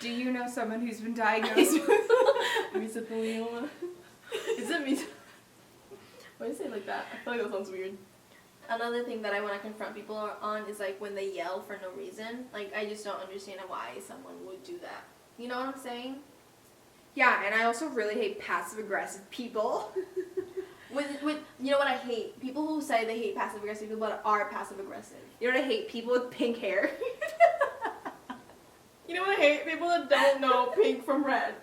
Do you know someone who's been diagnosed with mesothelioma? Is it mesothelioma? Why do you say it like that? I feel like that sounds weird. Another thing that I want to confront people on is like when they yell for no reason. Like, I just don't understand why someone would do that. You know what I'm saying? Yeah, and I also really hate passive-aggressive people. With you know what I hate? People who say they hate passive-aggressive people but are passive-aggressive. You know what I hate? People with pink hair. You know what I hate? People that don't know pink from red.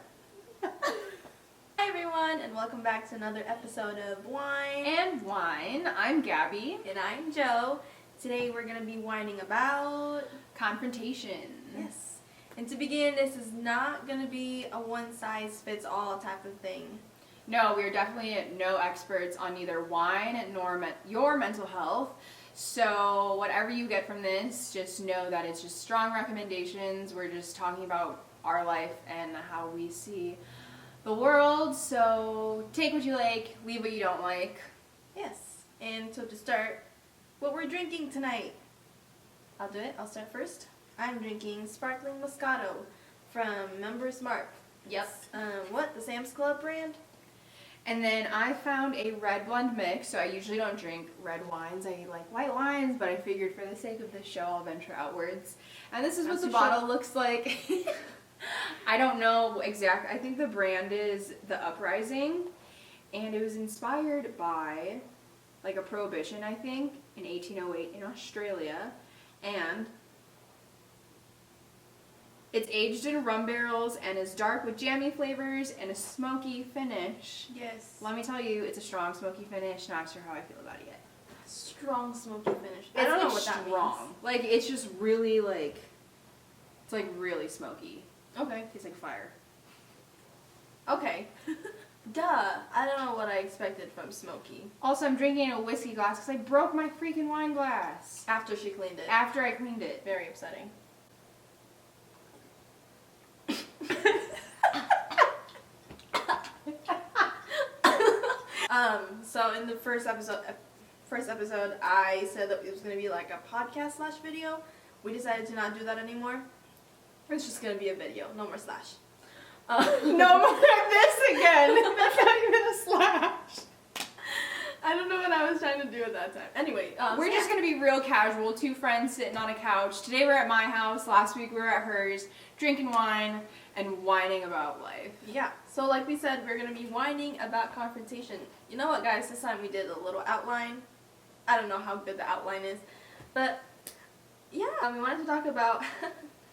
Hi everyone, and welcome back to another episode of Whine And Whine. I'm Gabby. And I'm Joe. Today we're going to be whining about Confrontation. Yes. And to begin, this is not going to be a one-size-fits-all type of thing. No, we are definitely no experts on either wine nor your mental health. So whatever you get from this, just know that it's just strong recommendations. We're just talking about our life and how we see the world. So take what you like, leave what you don't like. Yes. And so to start, what we're drinking tonight. I'll do it. I'll start first. I'm drinking sparkling Moscato from Members Mark. Yep. The Sam's Club brand? And then I found a red blend mix, so I usually don't drink red wines. I like white wines, but I figured for the sake of this show, I'll venture outwards. And this is what the bottle looks like. I don't know exactly. I think the brand is The Uprising, and it was inspired by like a prohibition, I think, in 1808 in Australia. And it's aged in rum barrels and is dark with jammy flavors and a smoky finish. Yes. Let me tell you, it's a strong smoky finish. Not sure how I feel about it yet. Strong smoky finish. I don't know what what that strong. means. Like, it's just really it's like really smoky. Okay. Tastes like fire. Okay. Duh. I don't know what I expected from Smokey. Also, I'm drinking a whiskey glass because I broke my freaking wine glass. After she cleaned it. After I cleaned it. Very upsetting. So in the first episode, I said that it was going to be like a podcast / video. We decided to not do that anymore. It's just going to be a video. No more slash. No more of this again. That's not even a slash. I don't know what I was trying to do at that time. Anyway, we're just going to be real casual. Two friends sitting on a couch. Today we're at my house. Last week we were at hers, drinking wine and whining about life. Yeah. So like we said, we're going to be whining about confrontation. You know what, guys? This time we did a little outline. I don't know how good the outline is. But, yeah, we wanted to talk about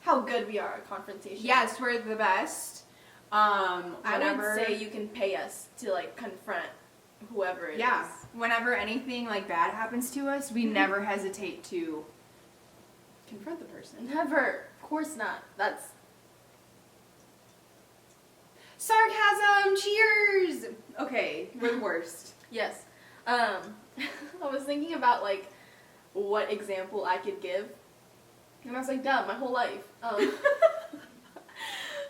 how good we are at confrontation. Yes, we're the best. I would say you can pay us to, like, confront whoever it is. Yeah. Whenever anything, like, bad happens to us, we never hesitate to confront the person. Never. Of course not. That's... Sarcasm! Cheers! Okay, we're the worst. Yes. I was thinking about, like, what example I could give. And I was like, duh, my whole life.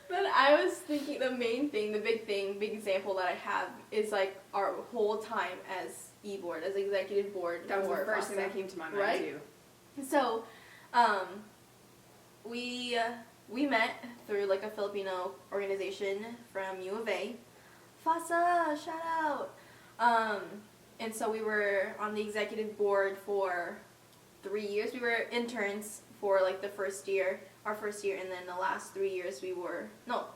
But I was thinking the big example that I have is, like, our whole time as e-board, as executive board. That was the first thing that came to my mind, right? too. So, we met through, like, a Filipino organization from U of A. FASA, shout out! And so we were on the executive board for 3 years. We were interns for, like, our first year, and then the last 3 years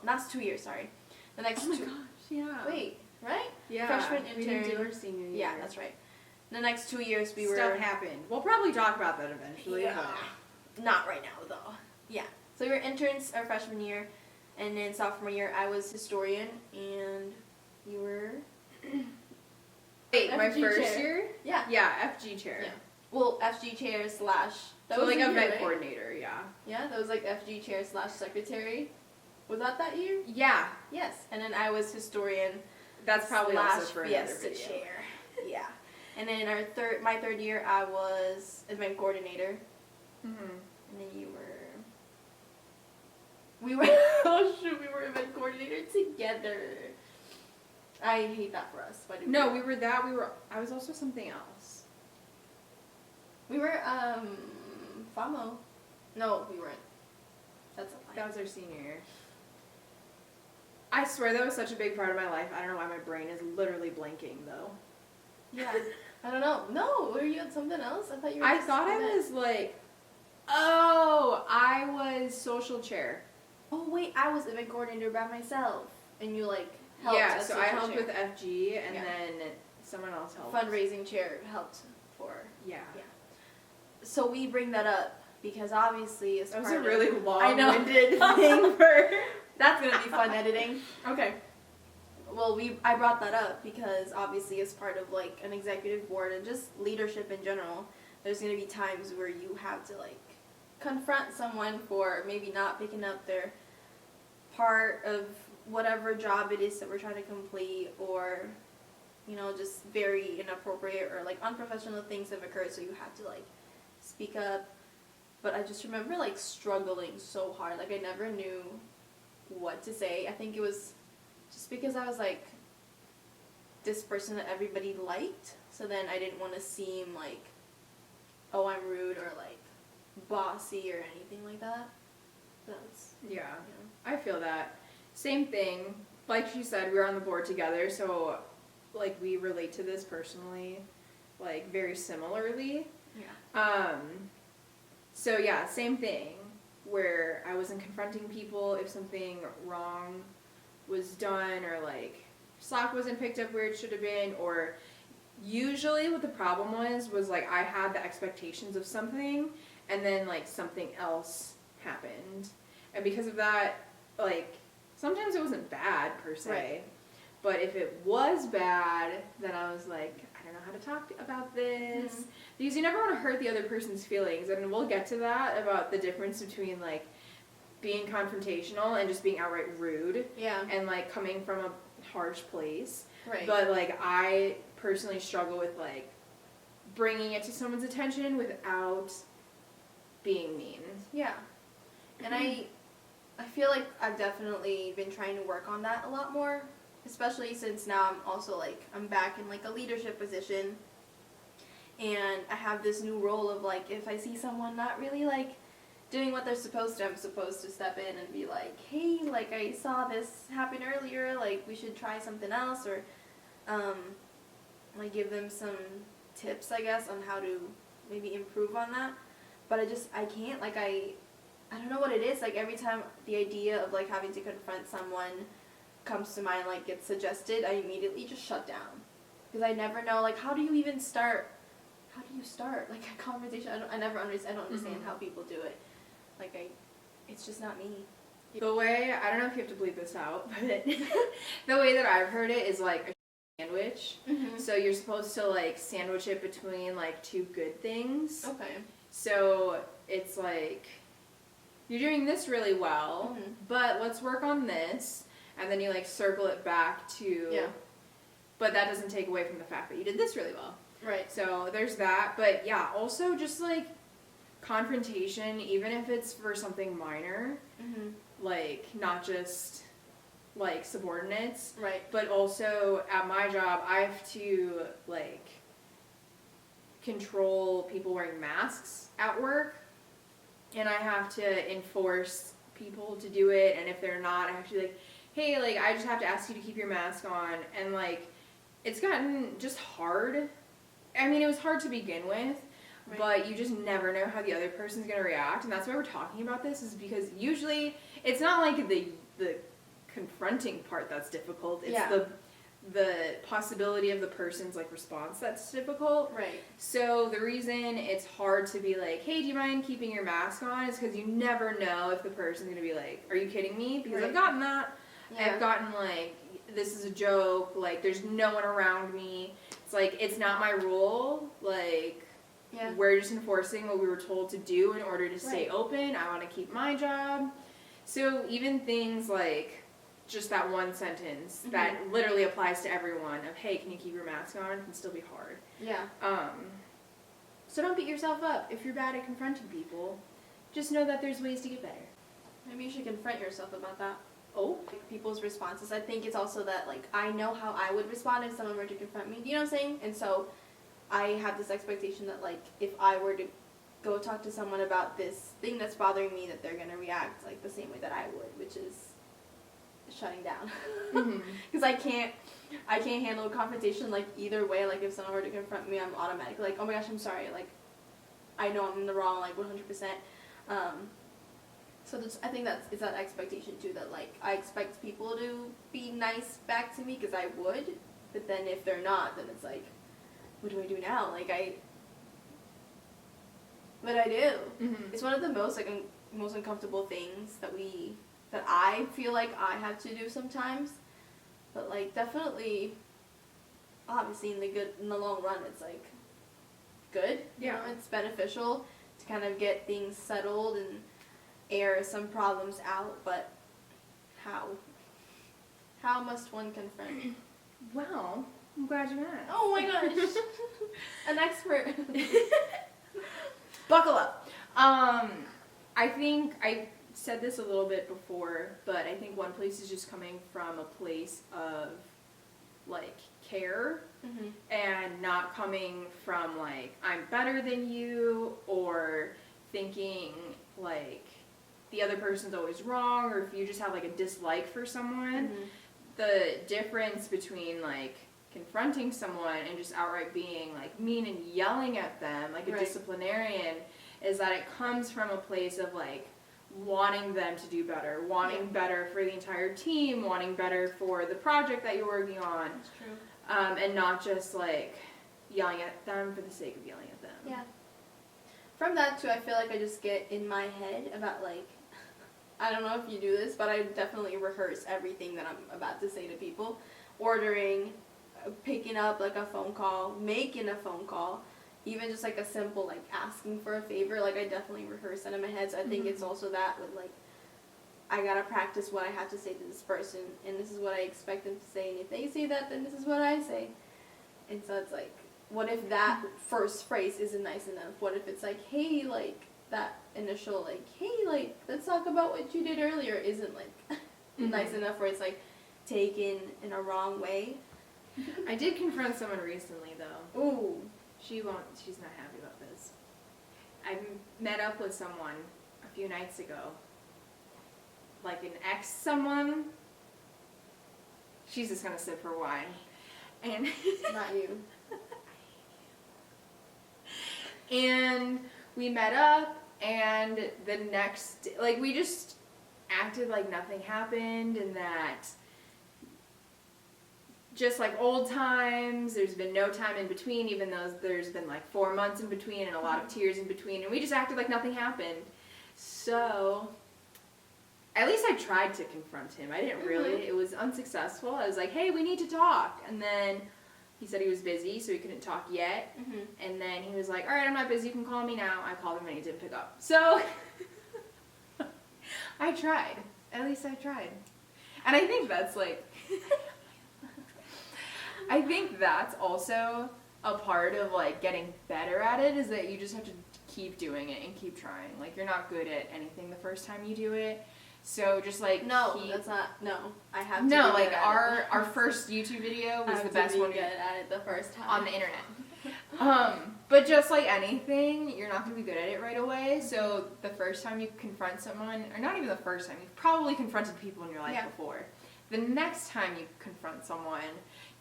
last 2 years, sorry. The next Oh my gosh, yeah. Wait, right? Yeah. Freshman, intern. We didn't do our senior year. Yeah, that's right. The next 2 years we were... Stuff happened. We'll probably talk about that eventually. Yeah. Not right now, though. Yeah. So we were interns our freshman year, and then sophomore year I was historian, and you were... Wait, my FG first chair. year? Yeah. Yeah, FG chair. Yeah. Well, FG chair / That was like the event year, right? coordinator, yeah. Yeah, that was like FG chair / secretary. Was that year? Yeah. Yes. And then I was historian. That's probably also for another fiesta video. chair. Yeah. And then my third year I was event coordinator. Mm-hmm. And then we were oh shoot, we were event coordinator together. I hate that for us. Why did No, we were that. I was also something else. We were FAMO. No, we weren't. That's a lie. That was our senior year. I swear that was such a big part of my life. I don't know why my brain is literally blanking though. Yeah. I don't know. No, were you at something else? I thought you were I just thought I event. was like, oh, I was social chair. Oh wait, I was event coordinator by myself, and you like helped. Yeah, as so I social helped chair. with FG, and Yeah. then someone else helped. Fundraising chair helped for. Yeah. Yeah. So we bring that up because obviously it's That was part a really of, I know. long-winded thing for. That's gonna be fun editing. Okay. Well, I brought that up because obviously as part of like an executive board and just leadership in general, there's gonna be times where you have to like confront someone for maybe not picking up their part of whatever job it is that we're trying to complete, or you know, just very inappropriate or like unprofessional things have occurred, so you have to like speak up. But I just remember like struggling so hard, like I never knew what to say. I think it was just because I was like this person that everybody liked, so then I didn't want to seem like, oh, I'm rude or like bossy or anything like that. That's Yeah, you know. I feel that. Same thing. Like she said, we were on the board together, so like we relate to this personally, like very similarly. Yeah. So yeah, same thing. Where I wasn't confronting people if something wrong was done, or like slack wasn't picked up where it should have been, or usually what the problem was like I had the expectations of something, and then like something else happened, and because of that, like sometimes it wasn't bad per se, Right. but if it was bad, then I was like, I don't know how to talk about this, Mhm. because you never want to hurt the other person's feelings, and we'll get to that about the difference between like being confrontational and just being outright rude, Yeah. and like coming from a harsh place. Right. But like I personally struggle with like bringing it to someone's attention without being mean. Yeah. And I feel like I've definitely been trying to work on that a lot more, especially since now I'm also like I'm back in like a leadership position, and I have this new role of like if I see someone not really like doing what they're supposed to, I'm supposed to step in and be like, hey, like I saw this happen earlier, like we should try something else, or like give them some tips, I guess, on how to maybe improve on that. But I can't, like I don't know what it is, like every time the idea of like having to confront someone comes to mind, like gets suggested, I immediately just shut down. Because I never know, like how do you start like a conversation? I don't understand Mm-hmm. how people do it. Like it's just not me. The way, I don't know if you have to bleep this out, but the way that I've heard it is like a sandwich. Mm-hmm. So you're supposed to like sandwich it between like two good things. Okay. So it's like, you're doing this really well, Mhm. but let's work on this. And then you like circle it back to, Yeah. but that doesn't take away from the fact that you did this really well. Right. So there's that. But yeah, also just like confrontation, even if it's for something minor, Mm-hmm. like not just like subordinates, Right. but also at my job, I have to like control people wearing masks at work, and I have to enforce people to do it, and if they're not, I have to be like, hey, like I just have to ask you to keep your mask on, and like it's gotten just hard. I mean, it was hard to begin with, Right. but you just never know how the other person's gonna react, and that's why we're talking about this, is because usually it's not like the confronting part that's difficult, it's Yeah. the possibility of the person's like response that's difficult. Right. So the reason it's hard to be like, hey, do you mind keeping your mask on, is because you never know if the person's gonna be like, are you kidding me? Because Right. I've gotten that. Yeah. I've gotten like, this is a joke, like there's no one around me. It's like, it's not my rule, like Yeah. we're just enforcing what we were told to do in order to stay Right. open. I want to keep my job. So even things like just that one sentence that literally applies to everyone of, hey, can you keep your mask on, can still be hard. Yeah. So don't beat yourself up if you're bad at confronting people. Just know that there's ways to get better. Maybe you should confront yourself about that. Oh, Like people's responses. I think it's also that like I know how I would respond if someone were to confront me. You know what I'm saying? And so I have this expectation that like if I were to go talk to someone about this thing that's bothering me, that they're gonna react like the same way that I would, which is shutting down. Mm-hmm. Because I can't handle confrontation, like, either way. Like, if someone were to confront me, I'm automatically like, oh my gosh, I'm sorry. Like, I know I'm in the wrong, like, 100%. So I think it's that expectation, too, that, like, I expect people to be nice back to me, because I would. But then if they're not, then it's like, what do I do now? Like, But I do. Mm-hmm. It's one of the most, like, most uncomfortable things that I feel like I have to do sometimes. But, like, definitely, obviously, in the long run, it's, like, good. Yeah. You know, it's beneficial to kind of get things settled and air some problems out. But how? How must one confront? Well, I'm glad you asked. Oh my gosh. An expert. Buckle up. I think I said this a little bit before, but I think one place is just coming from a place of, like, care, Mm-hmm. and not coming from, like, I'm better than you, or thinking, like, the other person's always wrong, or if you just have, like, a dislike for someone. Mm-hmm. The difference between, like, confronting someone and just outright being, like, mean and yelling at them, like a Right. disciplinarian, is that it comes from a place of, like, wanting them to do better, wanting better for the entire team, wanting better for the project that you're working on, That's true. and not just, like, yelling at them for the sake of yelling at them. Yeah. From that, too, I feel like I just get in my head about, like, I don't know if you do this, but I definitely rehearse everything that I'm about to say to people. Ordering, picking up, like, a phone call, making a phone call, even just, like, a simple, like, asking for a favor. Like, I definitely rehearse that in my head. So I think it's also that with, like, I gotta practice what I have to say to this person, and this is what I expect them to say, and if they say that, then this is what I say. And so it's like, what if that first phrase isn't nice enough? What if it's like, hey, like, that initial, like, hey, like, let's talk about what you did earlier isn't, like, nice enough, where it's, like, taken in a wrong way. I did confront someone recently, though. Ooh. She's not happy about this. I met up with someone a few nights ago. Like an ex-someone. She's just gonna sip her wine. And Not you. And we met up, and the next, like, we just acted like nothing happened, and that just like old times, there's been no time in between, even though there's been like 4 months in between and a lot of tears in between, and we just acted like nothing happened. So, at least I tried to confront him. I didn't really. It was unsuccessful. I was like, hey, we need to talk. And then he said he was busy, so he couldn't talk yet. Mm-hmm. And then he was like, all right, I'm not busy. You can call me now. I called him and he didn't pick up. So, I tried. At least I tried. And I think that's like... I think that's also a part of, like, getting better at it, is that you just have to keep doing it and keep trying. Like, you're not good at anything the first time you do it. So just, like, That's not, no. I have to No, be like, good at our first YouTube video was the best one good at it the first time. on the internet. But just like anything, you're not going to be good at it right away. So the first time you confront someone, or not even the first time, you've probably confronted people in your life before. The next time you confront someone,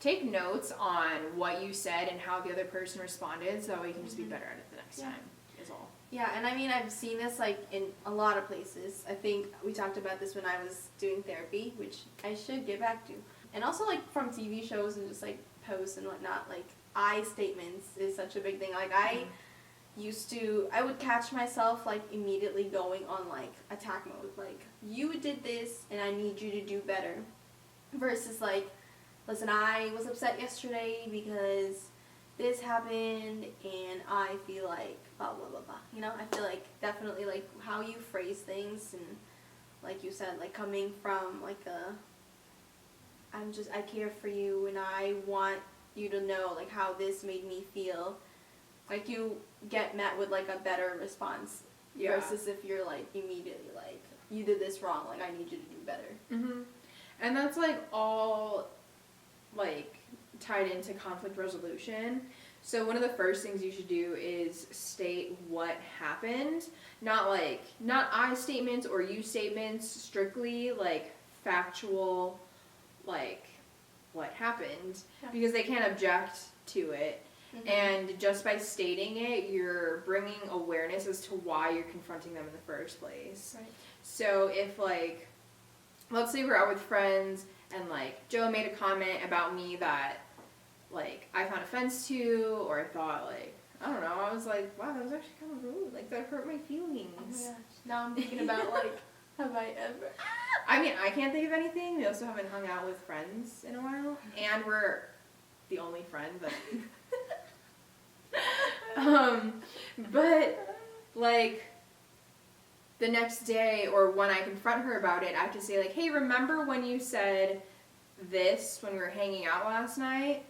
take notes on what you said and how the other person responded, so that way you can just be better at it the next time, is all. Yeah, and I mean, I've seen this, like, in a lot of places. I think we talked about this when I was doing therapy, which I should get back to. And also, like, from TV shows and just, like, posts and whatnot, like, I statements is such a big thing. Like, I would catch myself, like, immediately going on, like, attack mode. Like, you did this, and I need you to do better. Versus, like, listen, I was upset yesterday because this happened, and I feel like blah, blah, blah, blah. You know, I feel like definitely, like, how you phrase things, and like you said, like, coming from, like, I care for you, and I want you to know, like, how this made me feel. Like, you get met with, like, a better response. Yeah. Versus if you're, like, immediately, like, you did this wrong, like, I need you to do better. Mm-hmm. And that's, like, all, like, tied into conflict resolution. So one of the first things you should do is state what happened. Not I statements or you statements, strictly, like, factual, like, what happened, Yeah. because they can't object to it. Mm-hmm. And just by stating it, you're bringing awareness as to why you're confronting them in the first place. Right. So if, like, let's say we're out with friends and, like, Joe made a comment about me that, like, I found offense to, or I thought, like, I don't know, I was like, wow, that was actually kind of rude. Like, that hurt my feelings. Oh my gosh. Now I'm thinking about, like, have I ever... I mean, I can't think of anything. We also haven't hung out with friends in a while. And we're the only friend that... but, like, the next day, or when I confront her about it, I have to say, like, hey, remember when you said this when we were hanging out last night?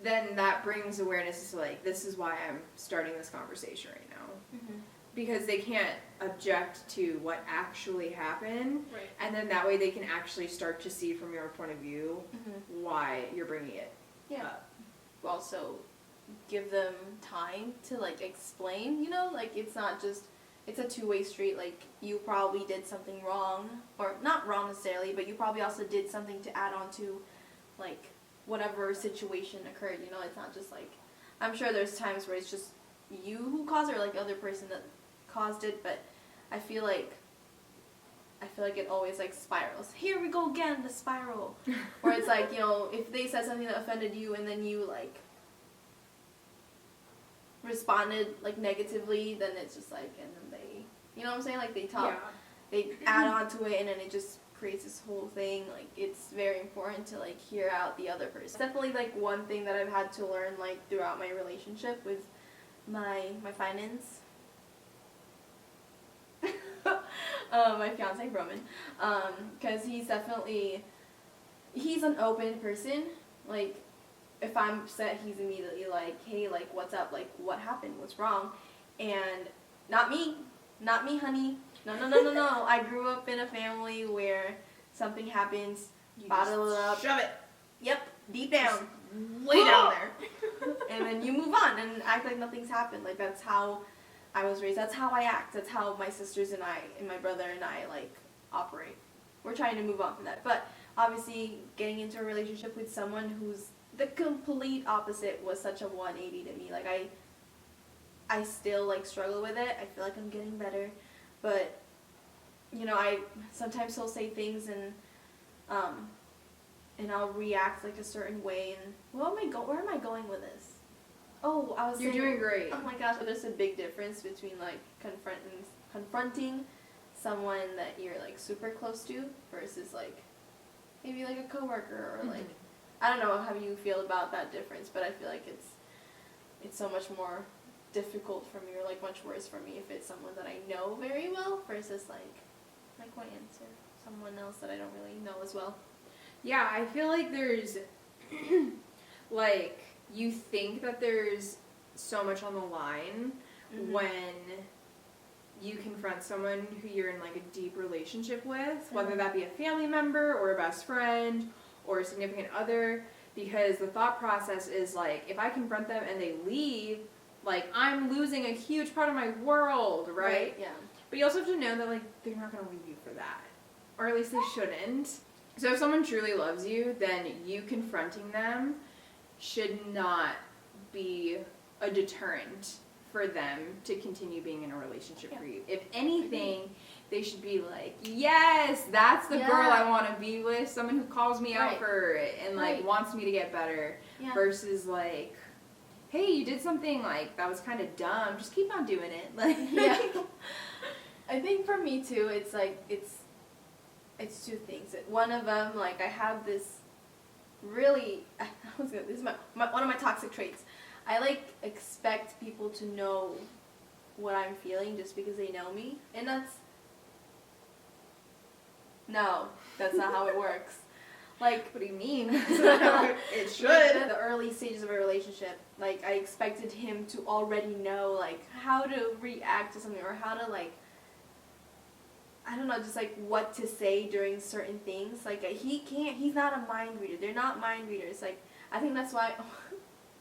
Then that brings awareness to, like, this is why I'm starting this conversation right now. Mm-hmm. Because they can't object to what actually happened. Right. And then that way they can actually start to see from your point of view why you're bringing it up. Also, give them time to, like, explain, you know? Like, it's not just... It's a two-way street. Like, you probably did something wrong. Or, not wrong necessarily, but you probably also did something to add on to, like... whatever situation occurred, you know, it's not just like, I'm sure there's times where it's just you who caused it or like the other person that caused it, but I feel like it always like spirals. Here we go again, the spiral. Or it's like, you know, if they said something that offended you and then you like responded like negatively, then it's just like, and then they, you know what I'm saying? Like they talk, they add on to it and then it just creates this whole thing. Like it's very important to like hear out the other person. It's definitely like one thing that I've had to learn like throughout my relationship with my finance. My fiance Roman, because he's an open person. Like if I'm upset, he's immediately like, hey, like what's up, like what happened, what's wrong? And not me, honey. No. I grew up in a family where something happens, you bottle it up. Shove it. Yep, deep down. Just lay down there. And then you move on and act like nothing's happened. Like that's how I was raised. That's how I act. That's how my sisters and I, and my brother and I, like, operate. We're trying to move on from that. But obviously getting into a relationship with someone who's the complete opposite was such a 180 to me. Like I still like struggle with it. I feel like I'm getting better. But, you know, I sometimes he'll say things and I'll react like a certain way and where am I going with this? Oh, I was You're doing great. Oh my gosh, there's a big difference between like confronting someone that you're like super close to versus like maybe like a coworker or like I don't know how you feel about that difference, but I feel like it's so much more difficult for me or like much worse for me if it's someone that I know very well versus like Whine or someone else that I don't really know as well. Yeah, I feel like there's like you think that there's so much on the line when you confront someone who you're in like a deep relationship with, whether that be a family member or a best friend or a significant other, because the thought process is like, if I confront them and they leave, like I'm losing a huge part of my world, right? Yeah. But you also have to know that like they're not going to leave you for that, or at least they shouldn't. So if someone truly loves you, then you confronting them should not be a deterrent for them to continue being in a relationship for you. If anything, they should be like, yes, that's the girl I want to be with, someone who calls me out for it and like wants me to get better, versus like, hey, you did something like that was kind of dumb, just keep on doing it. Like I think for me too, it's like it's two things. One of them, like I have this really, this is one of my toxic traits. I like expect people to know what I'm feeling just because they know me, and that's not how it works. Like, what do you mean? That's not how it should. In the early stages of a relationship, like I expected him to already know like how to react to something or how to like, I don't know, just like what to say during certain things. Like he's not a mind reader. They're not mind readers. Like I think that's why.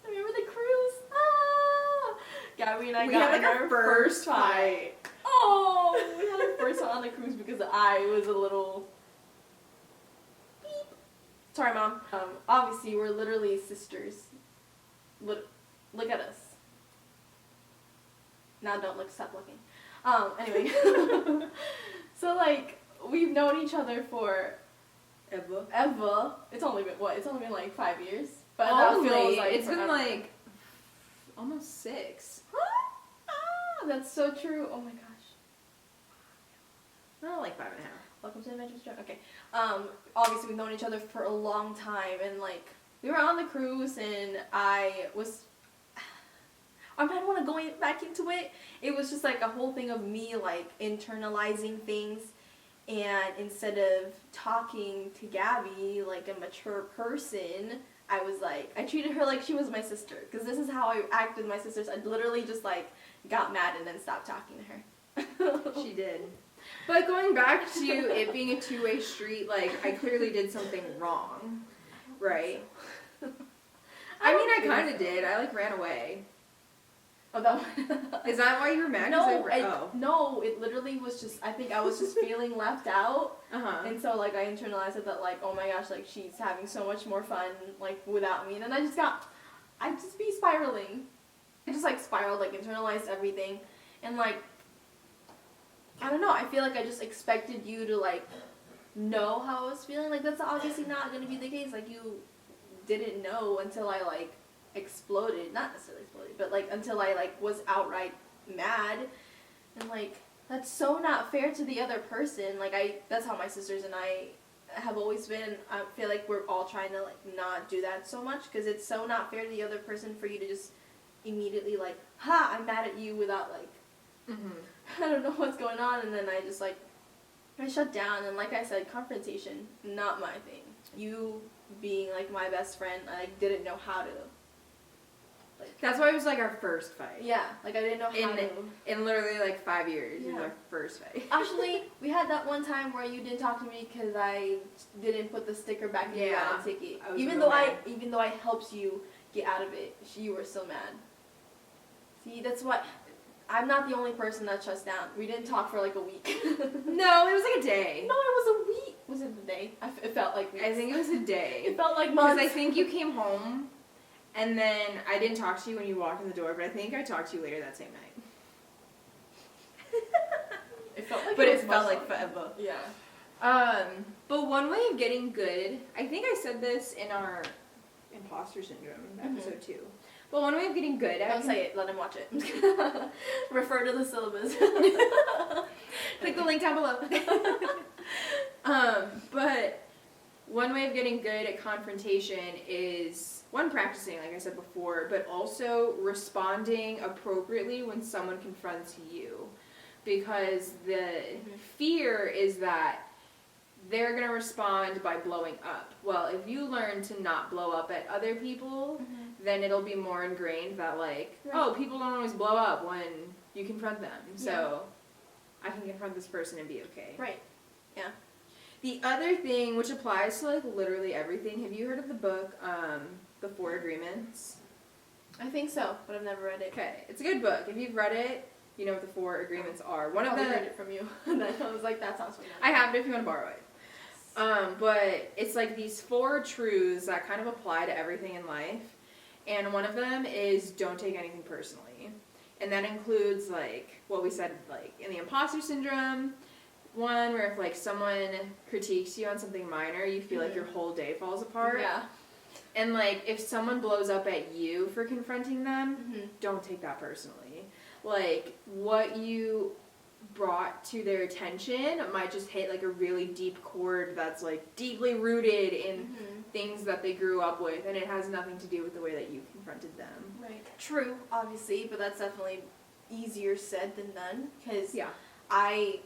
Remember the cruise? Gabby and I got had like our first fight. Oh, we had our first fight on the cruise because I was a little obviously we're literally sisters. Look at us. Now don't look, stop looking. Anyway. So, like, we've known each other for ever. It's only been, what? It's only been, like, 5 years. But that feels like it's forever. been, like, almost 6. Ah, that's so true. Oh, my gosh. Not like 5.5. Welcome to the Adventure Store. Okay. Obviously, we've known each other for a long time. And, like, we were on the cruise, and I don't want to go back into it. It was just like a whole thing of me like internalizing things, and instead of talking to Gabby like a mature person, I was like, I treated her like she was my sister, because this is how I act with my sisters. I literally just like got mad and then stopped talking to her. She did. But going back to it being a two-way street, like I clearly did something wrong, right? I mean, I kind of did. I like ran away. Oh, that Is that why you were mad? No, it literally was just, I think I was just feeling left out. And so, like, I internalized it that, like, oh my gosh, like, she's having so much more fun, like, without me. And then I'd just be spiraling. I just, like, spiraled, like, internalized everything. And, like, I don't know, I feel like I just expected you to, like, know how I was feeling. Like, that's obviously not going to be the case. Like, you didn't know until I, like, exploded. Not necessarily exploded, but, like, until I, like, was outright mad. And, like, that's so not fair to the other person. Like, that's how my sisters and I have always been. I feel like we're all trying to, like, not do that so much, because it's so not fair to the other person for you to just immediately, like, ha, I'm mad at you without, like, I don't know what's going on. And then I just, like, I shut down. And like I said, confrontation, not my thing. You being, like, my best friend, I, like, didn't know how to. Like, that's why it was, like, our first fight. Yeah, like, I didn't know how to. In literally, like, 5 years, it was our first fight. Actually, we had that one time where you didn't talk to me because I didn't put the sticker back in the ticket. Even though I helped you get out of it, you were still mad. See, that's what. I'm not the only person that shuts down. We didn't talk for like a week. No, it was like a day. No, it was a week. Was it a day? It felt like weeks. I think it was a day. It felt like months. Because I think you came home, and then I didn't talk to you when you walked in the door, but I think I talked to you later that same night. It felt like it felt like forever. Yeah. But one way of getting good, I think I said this in our imposter syndrome episode 2. But one way of getting good at... Don't say it. Let him watch it. Refer to the syllabus. Click the link down below. But one way of getting good at confrontation is, one, practicing, like I said before, but also responding appropriately when someone confronts you. Because the fear is that they're going to respond by blowing up. Well, if you learn to not blow up at other people, then it'll be more ingrained that, like, oh, people don't always blow up when you confront them. So I can confront this person and be okay. Right. Yeah. The other thing, which applies to, like, literally everything, have you heard of the book, The 4 Agreements? I think so, but I've never read it. Okay. It's a good book. If you've read it, you know what the 4 agreements are. One of them. I heard it from you. And then I was like, that sounds familiar. I have it if you want to borrow it. But it's like these 4 truths that kind of apply to everything in life. And one of them is don't take anything personally. And that includes, like, what we said, like, in the imposter syndrome one, where if, like, someone critiques you on something minor, you feel like your whole day falls apart. Yeah. And, like, if someone blows up at you for confronting them, don't take that personally. Like, what you brought to their attention might just hit, like, a really deep chord that's, like, deeply rooted in things that they grew up with, and it has nothing to do with the way that you confronted them. Right. True, obviously, but that's definitely easier said than done, because I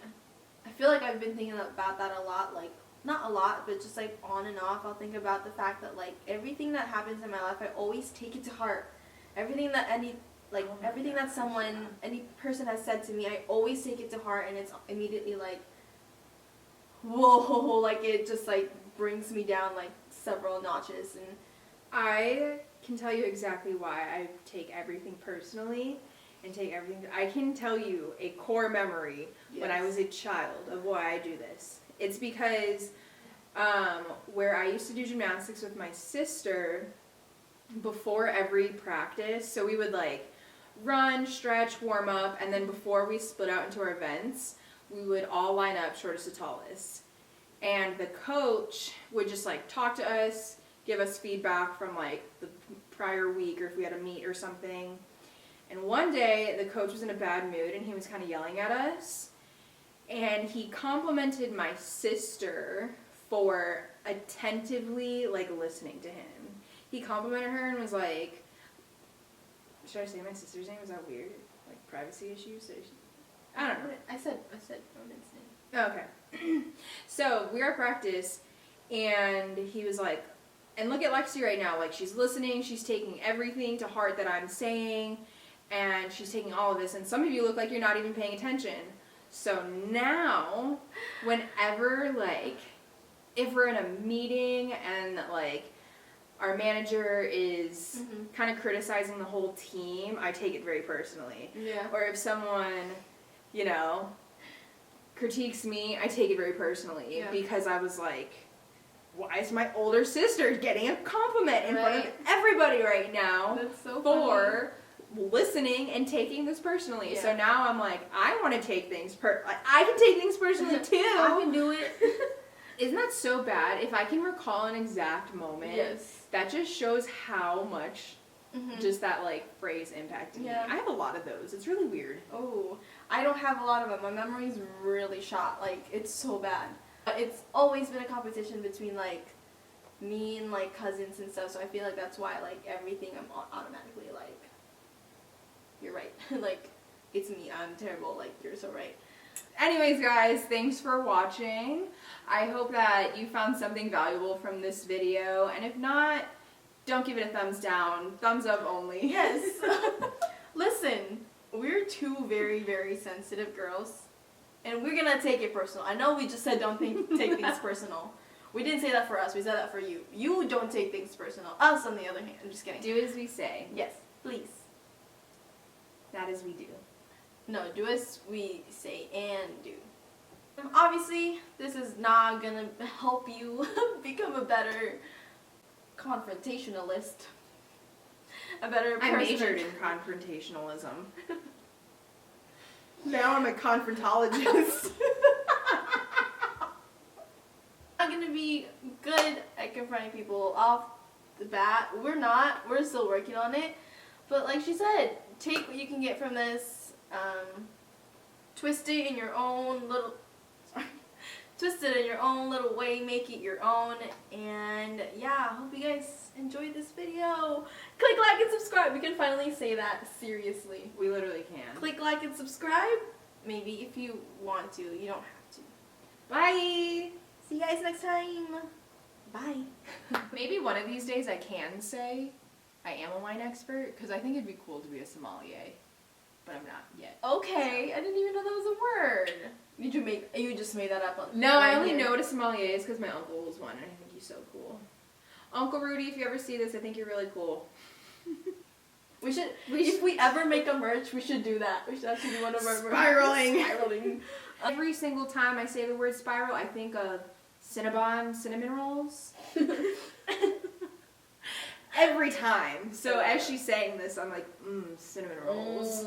feel like I've been thinking about that a lot, like, not a lot, but just, like, on and off. I'll think about the fact that, like, everything that happens in my life, I always take it to heart. Everything that everything that any person has said to me, I always take it to heart, and it's immediately like, whoa, like, it just, like, brings me down, like, several notches. And I can tell you exactly why I take everything personally and take everything. I can tell you a core memory when I was a child of why I do this. It's because where I used to do gymnastics with my sister before every practice. So we would like run, stretch, warm up, and then before we split out into our events, we would all line up shortest to tallest. And the coach would just like talk to us, give us feedback from like the prior week or if we had a meet or something. And one day the coach was in a bad mood and he was kind of yelling at us. And he complimented my sister for attentively like listening to him. He complimented her and was like, should I say my sister's name? Is that weird? Like privacy issues? I don't know. I said no name. Okay. So we were at practice and he was like, and look at Lexi right now. Like she's listening. She's taking everything to heart that I'm saying. And she's taking all of this. And some of you look like you're not even paying attention. So now, whenever like, if we're in a meeting and like our manager is kind of criticizing the whole team, I take it very personally. Yeah. Or if someone, you know, critiques me, I take it very personally because I was like, why is my older sister getting a compliment in front of everybody right now? That's so for listening and taking this personally. So now I'm like, I want to take things I can take things personally too. I can do it. Isn't that so bad? If I can recall an exact moment, that just shows how much just that like phrase impacted me. I have a lot of those. It's really weird. Oh, I don't have a lot of them. My memory's really shot. Like, it's so bad. It's always been a competition between like me and like cousins and stuff. So I feel like that's why like everything I'm automatically like, you're right. Like, it's me. I'm terrible. Like, you're so right. Anyways, guys, thanks for watching. I hope that you found something valuable from this video. And if not, don't give it a thumbs down. Thumbs up only. Yes. Listen, we're two very, very sensitive girls. And we're going to take it personal. I know we just said don't take things personal. We didn't say that for us. We said that for you. You don't take things personal. Us, on the other hand. I'm just kidding. Do as we say. Yes, please. That as we do. No, do as we say and do. Obviously, this is not going to help you become a better confrontationalist. A better person. I majored in confrontationalism. Now I'm a confrontologist. Not going to be good at confronting people off the bat. We're not. We're still working on it. But like she said, take what you can get from this. Twist it in your own little... Twist it in your own little way. Make it your own. And yeah, I hope you guys enjoyed this video. Click like and subscribe. We can finally say that seriously. We literally can. Click like and subscribe. Maybe if you want to. You don't have to. Bye! See you guys next time. Bye. Maybe one of these days I can say I am a wine expert, because I think it'd be cool to be a sommelier. But I'm not yet. Okay, I didn't even know that was a word. You just made that up on No, I only know what a sommelier is because my uncle was one and I think he's so cool. Uncle Rudy, if you ever see this, I think you're really cool. If we ever make a merch, we should do that. We should actually do one of our Spiraling. Every single time I say the word spiral, I think of Cinnabon cinnamon rolls. Every time. So as she's saying this, I'm like, cinnamon rolls.